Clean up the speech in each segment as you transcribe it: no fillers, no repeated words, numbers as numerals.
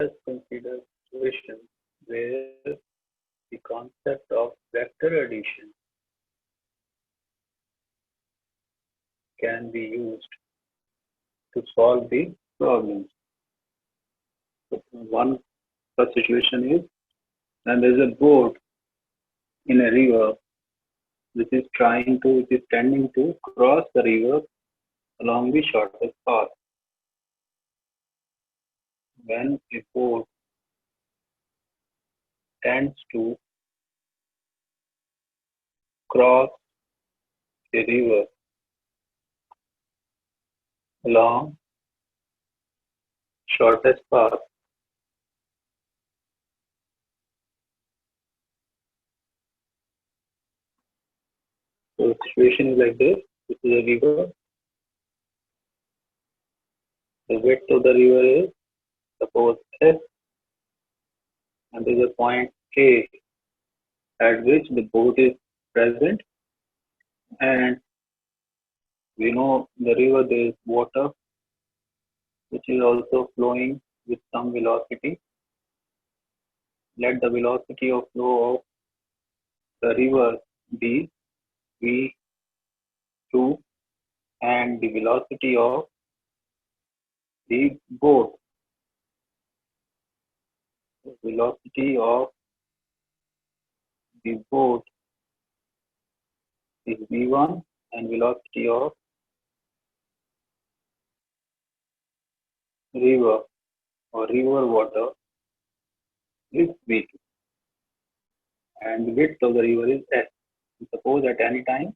us consider situations where the concept of vector addition can be used to solve the problems. So one such situation is when there is a boat in a river which is tending to cross the river along the shortest path. When a boat tends to cross a river along shortest path, so the situation is like this. This is a river. The width of the river is suppose S, and there is a point A at which the boat is present, and we know the river there is water which is also flowing with some velocity. Let the velocity of flow of the river be v2, and the velocity of the boat, is v1, and velocity of river or river water is v2, and the width of the river is s. Suppose at any time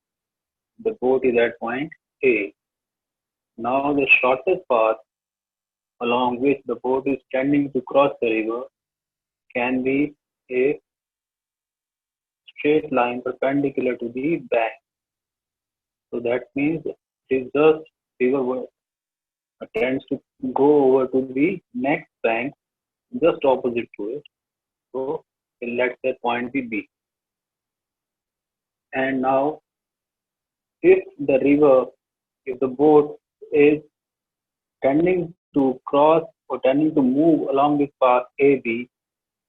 the boat is at point A. Now the shortest path along which the boat is tending to cross the river can be a straight line perpendicular to the bank. So that means it is just river tends to go over to the next bank just opposite to it. So let's say point be B. And now if the boat is tending to cross or tending to move along this path AB,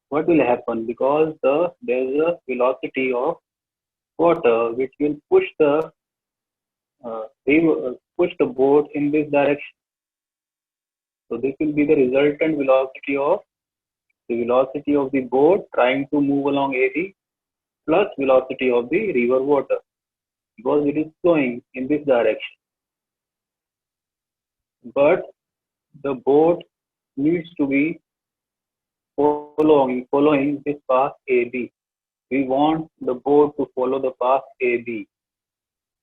what will happen? Because there is a velocity of water which will push the boat in this direction. So this will be the resultant velocity of the boat trying to move along AB plus velocity of the river water, because it is flowing in this direction. But the boat needs to be following this path AB. We want the boat to follow the path AB,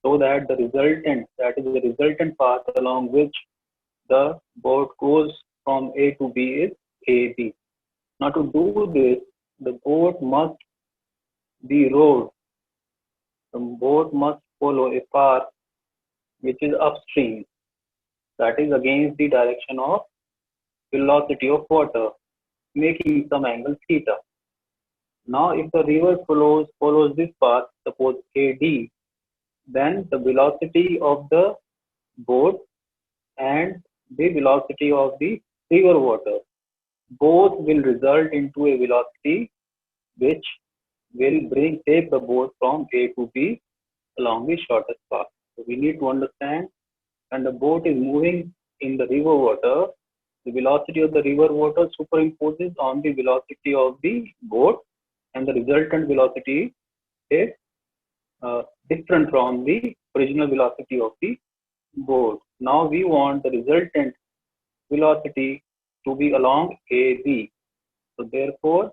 so that the resultant path along which the boat goes from A to B is AB. Now to do this, the boat must be rowed. The boat must follow a path which is upstream, that is against the direction of velocity of water, making some angle theta. Now if the river follows this path, suppose AD, then the velocity of the boat and the velocity of the river water both will result into a velocity which will take the boat from A to B along the shortest path. So we need to understand, when the boat is moving in the river water, the velocity of the river water superimposes on the velocity of the boat, and the resultant velocity is different from the original velocity of the boat. Now we want the resultant velocity to be along AB. So therefore,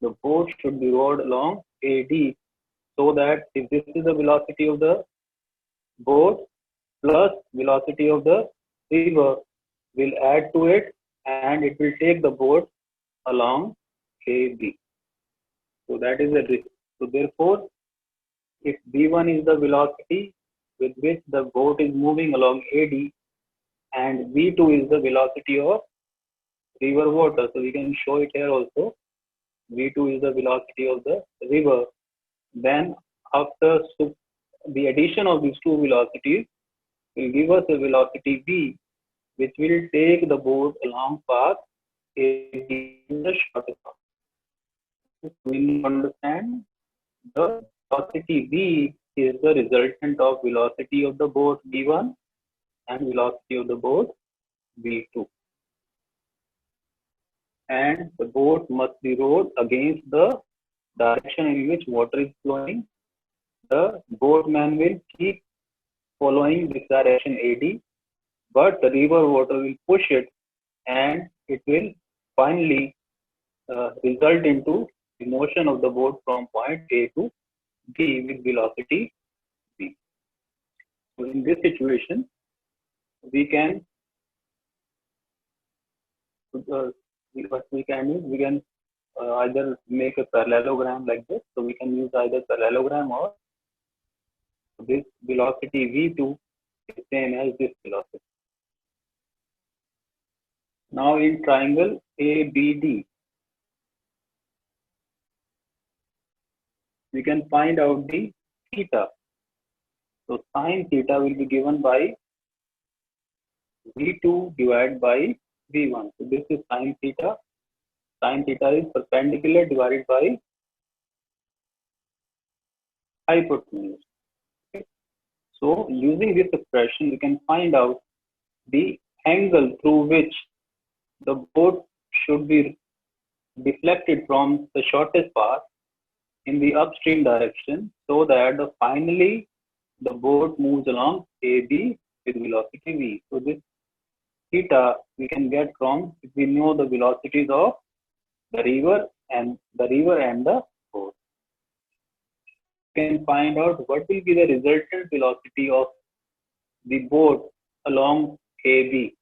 the boat should be rowed along AD, so that if this is the velocity of the boat plus velocity of the river, will add to it, and it will take the boat along AB. So that is the risk. So therefore, if V1 is the velocity with which the boat is moving along AD, and V2 is the velocity of river water, so we can show it here also. V2 is the velocity of the river. Then after the addition of these two velocities will give us a velocity V, which will take the boat along path AB is the shortest path. We need to understand the velocity V is the resultant of velocity of the boat V1 and velocity of the boat V2. And the boat must be rowed against the direction in which water is flowing. The boatman will keep following this direction AD, but the river water will push it and it will finally result into the motion of the boat from point A to B with velocity V. So in this situation, we can what we can use, we can either make a parallelogram like this. So we can use either parallelogram or this velocity V2 is same as this velocity. Now in triangle ABD, we can find out the theta. So sine theta will be given by V2 divided by V1. So this is sine theta. Sine theta is perpendicular divided by hypotenuse. Okay. So using this expression, we can find out the angle through which the boat should be deflected from the shortest path in the upstream direction, so that finally the boat moves along AB with velocity V. So this theta we can get from if we know the velocities of the river and the boat. We can find out what will be the resultant velocity of the boat along AB.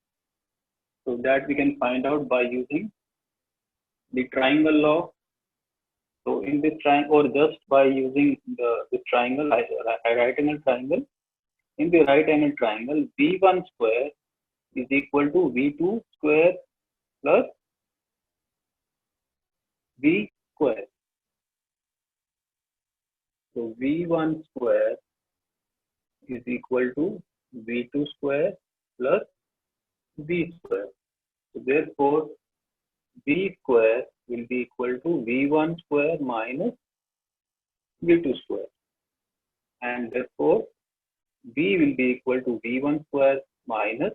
So that we can find out by using the triangle law. So in this triangle, or just by using this triangle, right angle triangle. In the right angle triangle, V1 square is equal to V2 square plus V square. So V1 square is equal to V2 square plus V square. So therefore, V square will be equal to V1 square minus V2 square. And therefore, V will be equal to V1 square minus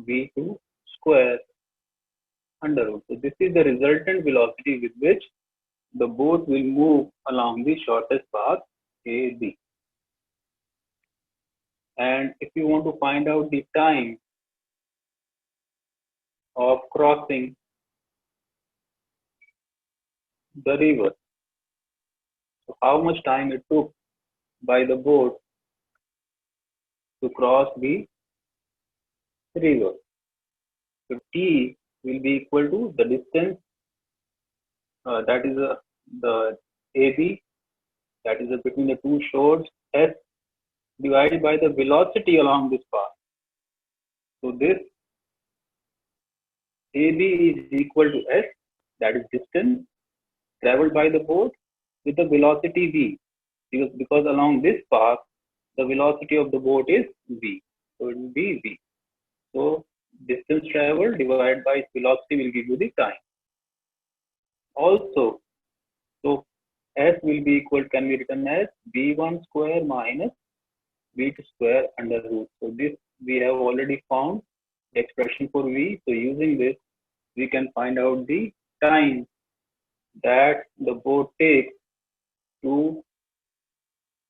V2 square under root. So this is the resultant velocity with which the boat will move along the shortest path AB. And if you want to find out the time of crossing the river, so how much time it took by the boat to cross the river. So T will be equal to the distance that is the AB, that is between the two shores, S divided by the velocity along this path. So this AB is equal to S, that is distance traveled by the boat, with the velocity V, because along this path the velocity of the boat is V, so it will be V. So distance traveled divided by its velocity will give you the time. Also, so S will be equal, can be written as V1 square minus V2 square under root. So this we have already found the expression for V. So using this, we can find out the time that the boat takes to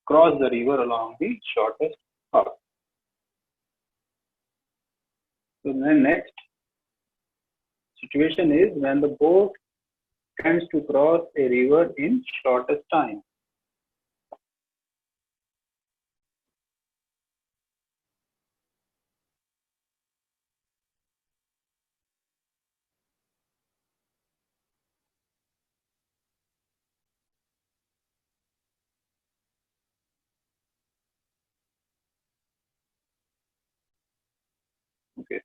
cross the river along the shortest path. So the next situation is when the boat tends to cross a river in shortest time. Okay.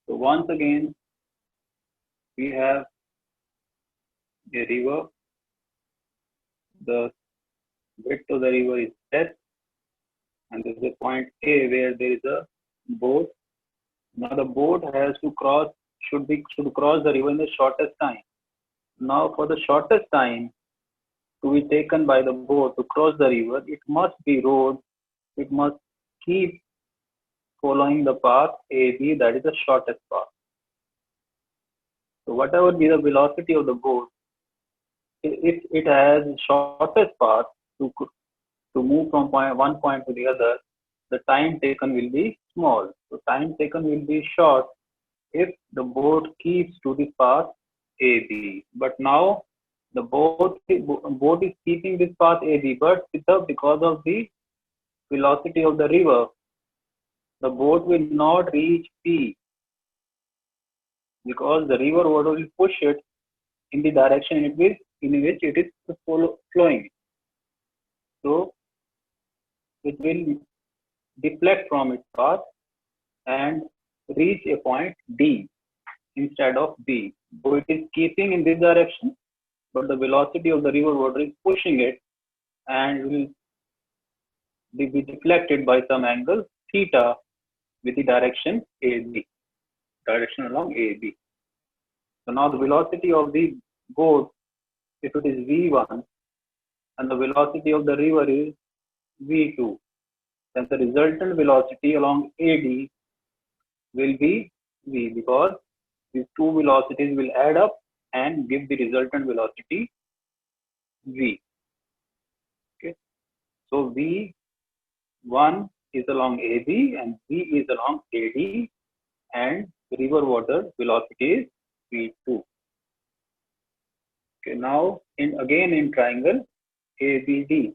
So once again, we have a river. The width of the river is S, and there is a point A where there is a boat. Now the boat has to cross should cross the river in the shortest time. Now, for the shortest time to be taken by the boat to cross the river, it must be rowed. It must keep following the path AB, that is the shortest path. So, whatever be the velocity of the boat, if it has shortest path to move from one point to the other, the time taken will be small. So, time taken will be short if the boat keeps to the path AB. But now the boat is keeping this path AB, but because of the velocity of the river, the boat will not reach P because the river water will push it in the direction in which it is flowing. So it will deflect from its path and reach a point D instead of B. So it is keeping in this direction, but the velocity of the river water is pushing it and will be deflected by some angle theta with the direction AB, direction along AB. So now the velocity of the boat, if it is V1 and the velocity of the river is V2, then the resultant velocity along AD will be V, because these two velocities will add up and give the resultant velocity V. Okay. So V1 is along AB and V is along AD, and river water velocity is V2. Okay, now again in triangle ABD.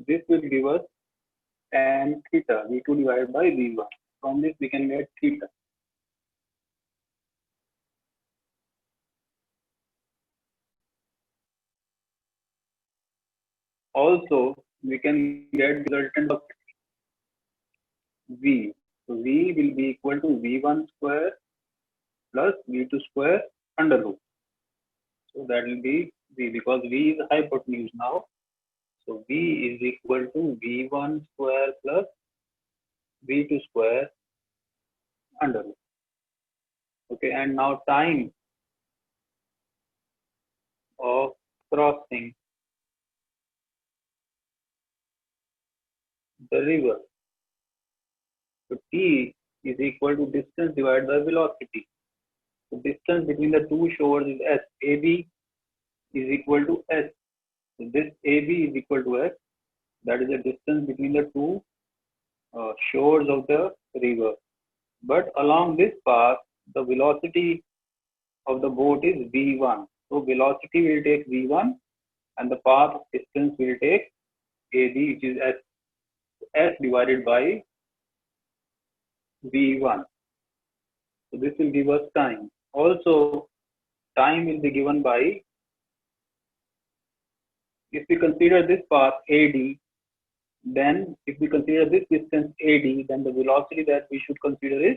This will give us tan theta, V2 divided by V1. From this we can get theta. Also, we can get resultant of V. So V will be equal to V1 square plus V2 square under root. So that will be V, because V is hypotenuse now. So V is equal to V1 square plus V2 square under root. Okay, and now time of crossing the river. So T is equal to distance divided by velocity. The distance between the two shores is S. AB is equal to S. So this AB is equal to S. That is the distance between the two shores of the river. But along this path, the velocity of the boat is V1. So velocity will take V1 and the path distance will take AB, which is S divided by V1. So this will give us time. Also, time will be given by, if we consider this path AD, then if we consider this distance AD, then the velocity that we should consider is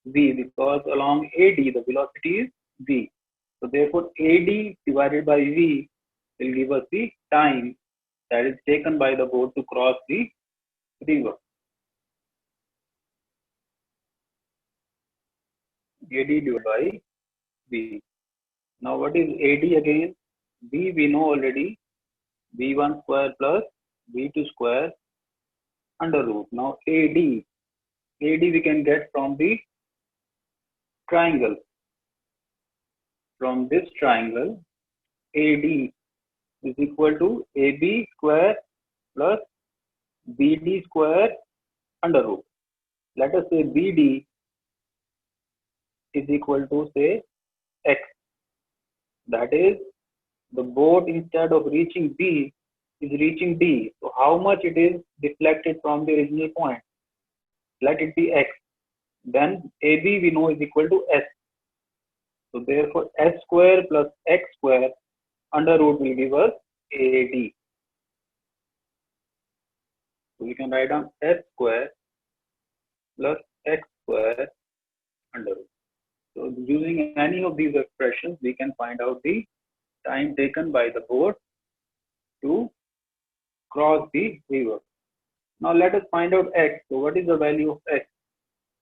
V, because along AD the velocity is V. So therefore AD divided by V will give us the time that is taken by the boat to cross the river. AD divided by V. Now what is AD again? V we know already, V1 square plus V2 square under root. Now AD we can get from the triangle. From this triangle, AD is equal to AB square plus BD square under root. Let us say BD is equal to say X. That is, the boat instead of reaching B is reaching D. So how much it is deflected from the original point? Let it be X. Then AB we know is equal to S. So therefore S square plus X square under root will give us AD. So we can write down S square plus X square under root. So using any of these expressions, we can find out the time taken by the boat to cross the river. Now let us find out X. So what is the value of X?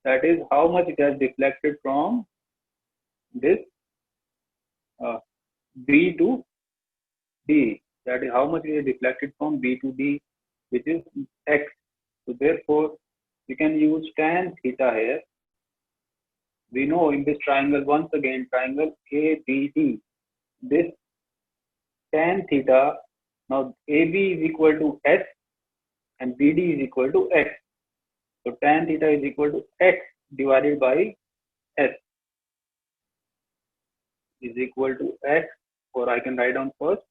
That is how much it has deflected from this B to D. That is how much it is deflected from B to D, which is X. So therefore, we can use tan theta here. We know in this triangle, once again, triangle ABD, this tan theta, now AB is equal to S and BD is equal to X. So tan theta is equal to X divided by S is equal to X, or I can write down first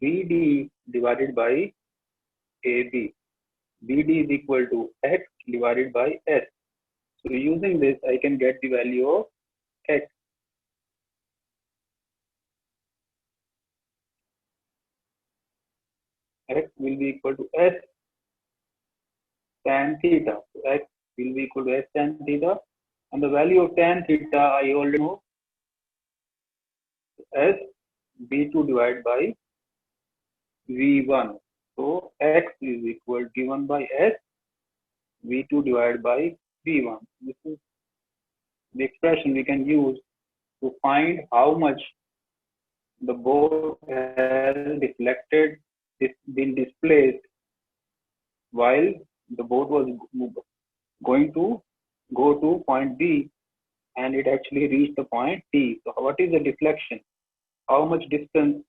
BD divided by AB. BD is equal to X divided by S. So using this, I can get the value of X. X will be equal to S tan theta. So X will be equal to S tan theta. And the value of tan theta, I already know, S B2 divided by V1. So X is equal given by S V2 divided by V1. This is the expression we can use to find how much the boat has deflected, been displaced while the boat was going to go to point B and it actually reached the point D. So what is the deflection? How much distance,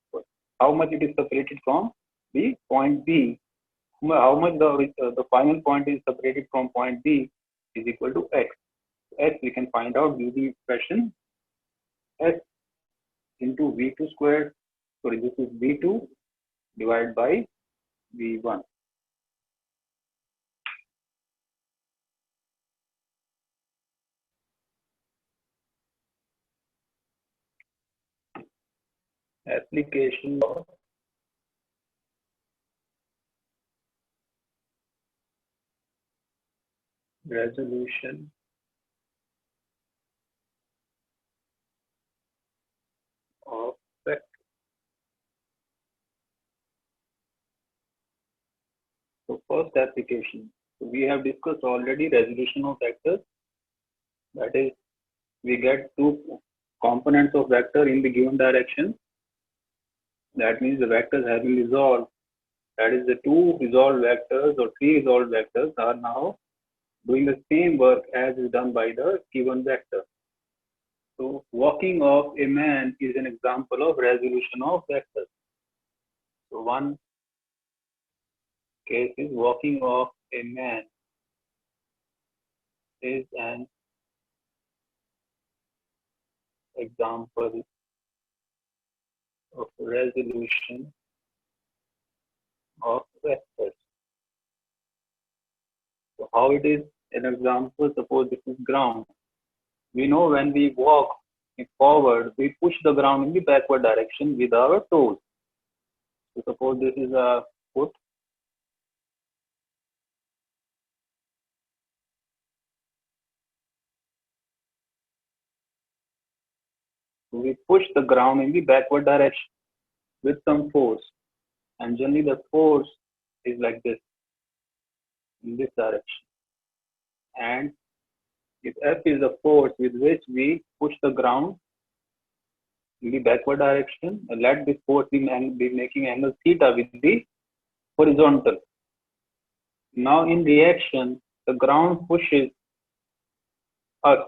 how much it is separated from the point B? How much the final point is separated from point B is equal to X. X we can find out using the expression S into V2 squared. Sorry, this is V2 divided by V1. Application of resolution of vector. So first application. So we have discussed already resolution of vectors. That is, we get two components of vector in the given direction. That means the vectors have been resolved. That is, the two resolved vectors or three resolved vectors are now doing the same work as is done by the given vector. So walking of a man is an example of resolution of vectors. So one case is walking of a man is an example of resolution of vectors. So how it is an example? Suppose this is ground. We know when we walk forward, we push the ground in the backward direction with our toes. So suppose this is a foot. We push the ground in the backward direction with some force. And generally the force is like this, in this direction. And if F is the force with which we push the ground in the backward direction, let this force be making angle theta with the horizontal. Now in reaction, the ground pushes us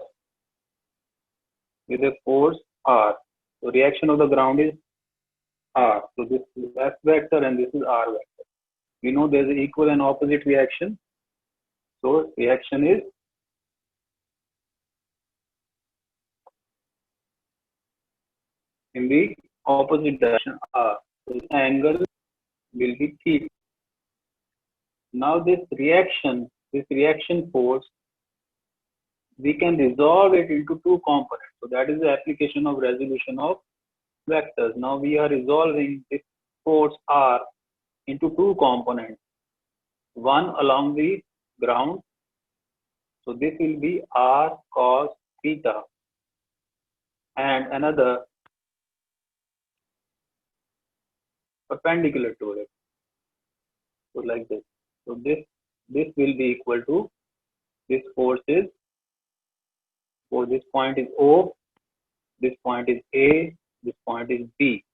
with a force R. So reaction of the ground is R. So this is S vector and this is R vector. We know there's an equal and opposite reaction. So reaction is in the opposite direction R. So the angle will be theta. Now this reaction force, we can resolve it into two components. So that is the application of resolution of vectors. Now we are resolving this force R into two components. One along the ground. So this will be R cos theta. And another perpendicular to it. So like this. So this will be equal to this force is, so this point is O, this point is A, this point is B.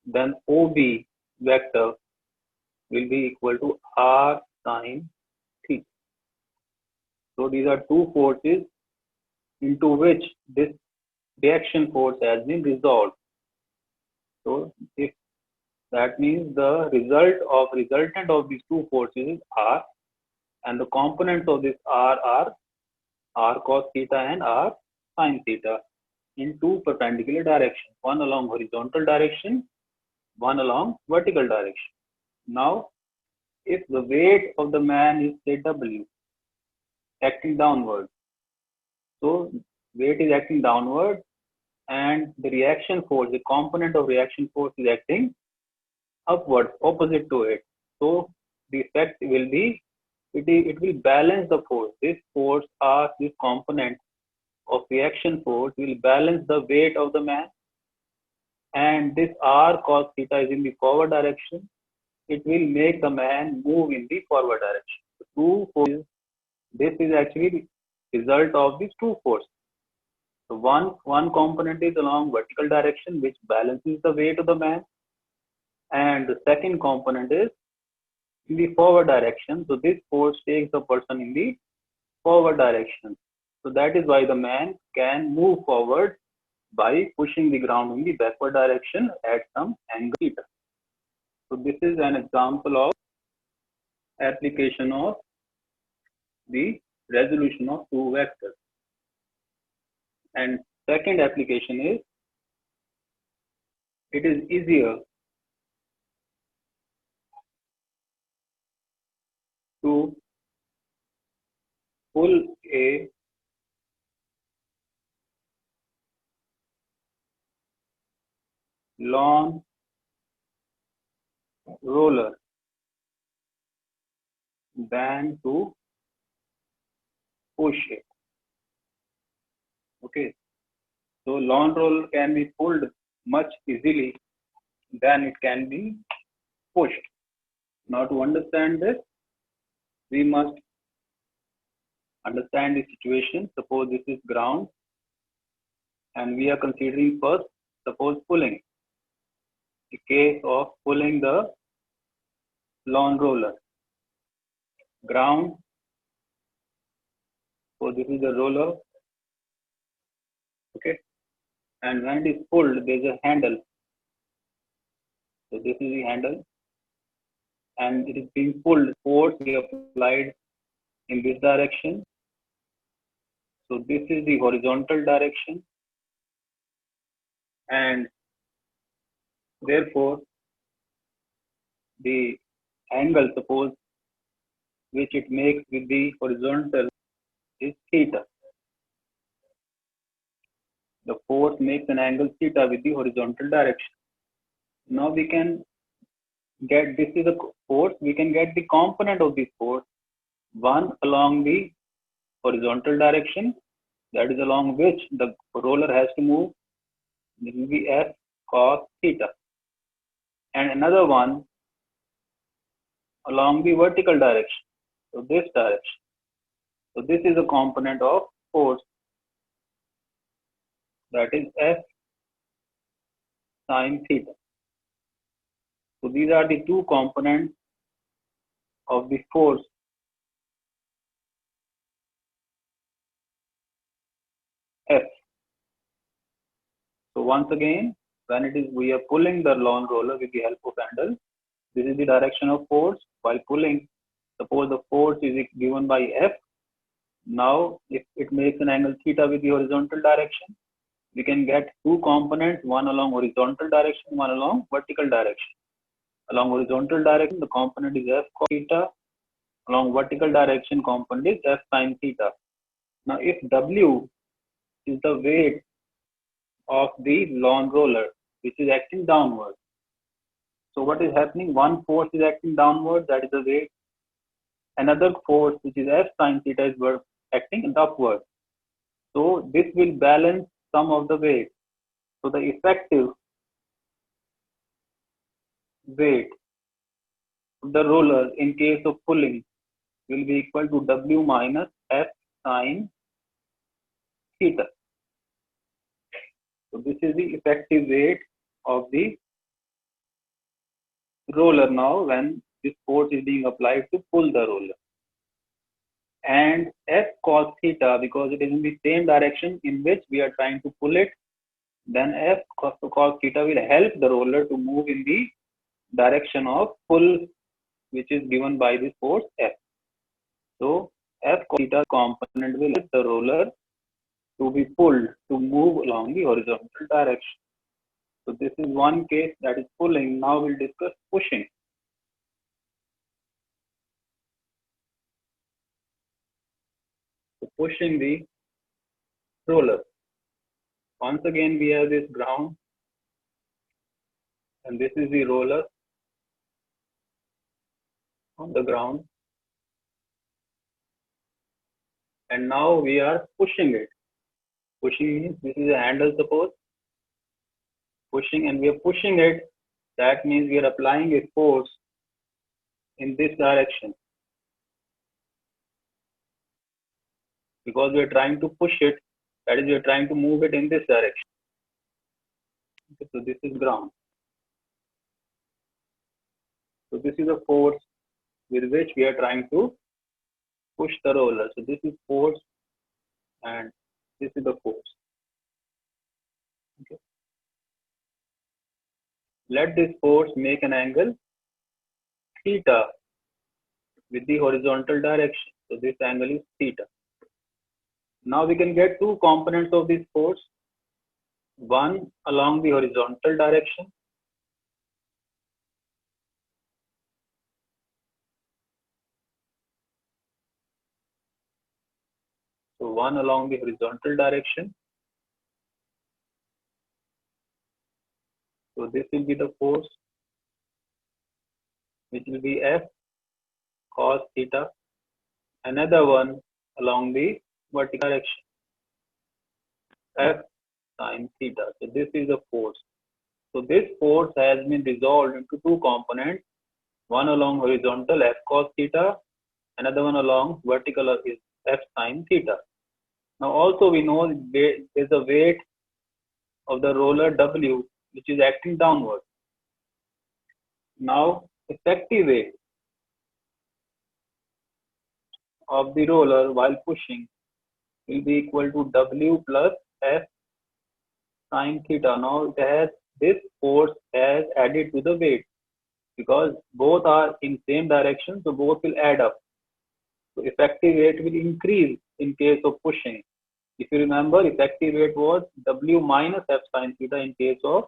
Then OB vector will be equal to R sine theta. So these are two forces into which this reaction force has been resolved. So if that means the resultant of these two forces is R, and the components of this R are R cos theta and R sine theta in two perpendicular directions, one along horizontal direction, one along vertical direction. Now, if the weight of the man is say W, acting downward, so weight is acting downward and the reaction force, the component of reaction force is acting upward, opposite to it. So the effect will be, it will balance the force. This force R, this component of reaction force will balance the weight of the man, and this R cos theta is in the forward direction. It will make the man move in the forward direction. The two forces, this is actually the result of these two forces. So one component is along vertical direction, which balances the weight of the man, and the second component is in the forward direction. So this force takes the person in the forward direction. So that is why the man can move forward by pushing the ground in the backward direction at some angle theta. So this is an example of application of the resolution of two vectors. And second application is, it is easier to pull a lawn roller than to push it. Okay, so lawn roller can be pulled much easily than it can be pushed. Now to understand this, we must understand the situation. Suppose this is ground and we are considering first, suppose pulling, the case of pulling the lawn roller. Ground, so this is the roller, okay, and when it is pulled, there is a handle. So this is the handle, and it is being pulled, force we applied in this direction. So this is the horizontal direction, and therefore the angle, suppose, which it makes with the horizontal is theta. The force makes an angle theta with the horizontal direction. Now we can get, this is a force, we can get the component of this force, one along the horizontal direction, that is along which the roller has to move, this will be F cos theta, and another one along the vertical direction, so this direction. So this is a component of force, that is F sine theta. So these are the two components of the force F. So once again, when it is, we are pulling the lawn roller with the help of handle, This is the direction of force while pulling. Suppose the force is given by F. Now, if it makes an angle theta with the horizontal direction, we can get two components, one along horizontal direction, one along vertical direction. Along horizontal direction, the component is F cos theta. Along vertical direction, component is F sin theta. Now, if W is the weight of the lawn roller, which is acting downward. So what is happening? One force is acting downward, that is the weight. Another force, which is F sin theta, is acting upward. So this will balance some of the weight. So the effective weight of the roller in case of pulling will be equal to W minus F sin theta. So this is the effective weight of the roller now when this force is being applied to pull the roller. And F cos theta, because it is in the same direction in which we are trying to pull it, then F cos theta will help the roller to move in the direction of pull, which is given by this force F. So F cos theta component will help the roller to be pulled to move along the horizontal direction. So this is one case, that is pulling. Now we'll discuss pushing. So pushing the roller. Once again, we have this ground, and this is the roller on the ground. And now we are pushing it. Pushing means this is a handle, suppose. Pushing, and we are pushing it. That means we are applying a force in this direction. Because we are trying to push it, that is, we are trying to move it in this direction. Okay, so this is ground. So this is a force with which we are trying to push the roller. So this is force, and this is the force. Okay. Let this force make an angle theta with the horizontal direction. So this angle is theta. Now we can get two components of this force. One along the horizontal direction, so one along the horizontal direction. So this will be the force, which will be F cos theta. Another one along the vertical direction, F sin theta. So this is the force. So this force has been resolved into two components. One along horizontal, F cos theta. Another one along vertical is F sin theta. Now also we know there is a weight of the roller W, which is acting downward. Now effective weight of the roller while pushing will be equal to W plus F sin theta. Now it has this force has added to the weight, because both are in same direction, so both will add up. So effective weight will increase in case of pushing. If you remember, effective weight was W minus F sin theta in case of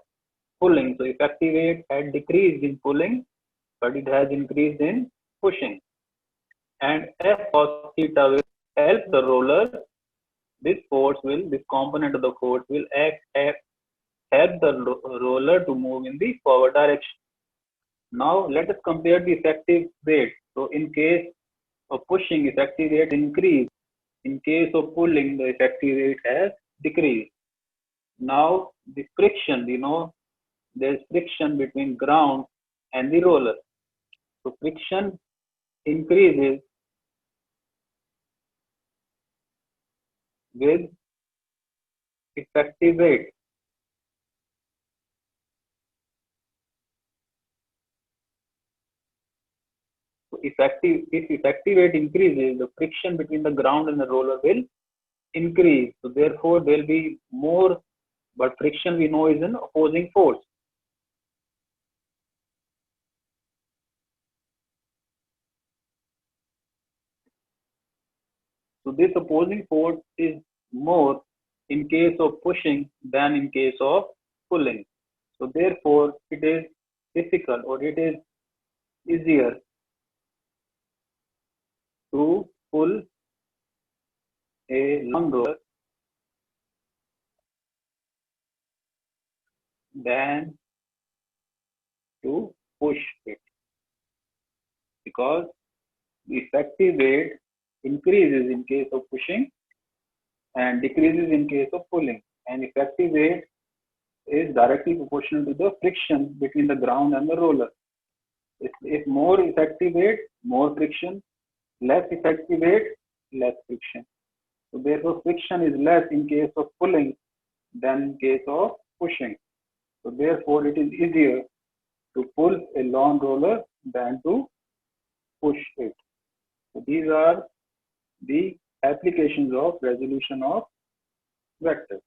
pulling. So effective weight had decreased in pulling, but it has increased in pushing. And F cos theta will help the roller. This component of the force will help the roller to move in the forward direction. Now let us compare the effective weight. So in case of pushing, effective weight increased. In case of pulling, the effective weight has decreased. Now the friction, there is friction between ground and the roller. So friction increases with effective weight. So if effective weight increases, the friction between the ground and the roller will increase. So therefore there will be more, but friction we know is an opposing force. So this opposing force is more in case of pushing than in case of pulling. So therefore, it is difficult or it is easier to pull a long roller than to push it, because the effective weight increases in case of pushing and decreases in case of pulling. And effective weight is directly proportional to the friction between the ground and the roller. If more effective weight, more friction; less effective weight, less friction. So therefore, friction is less in case of pulling than in case of pushing. So therefore, it is easier to pull a long roller than to push it. So these are the applications of resolution of vectors.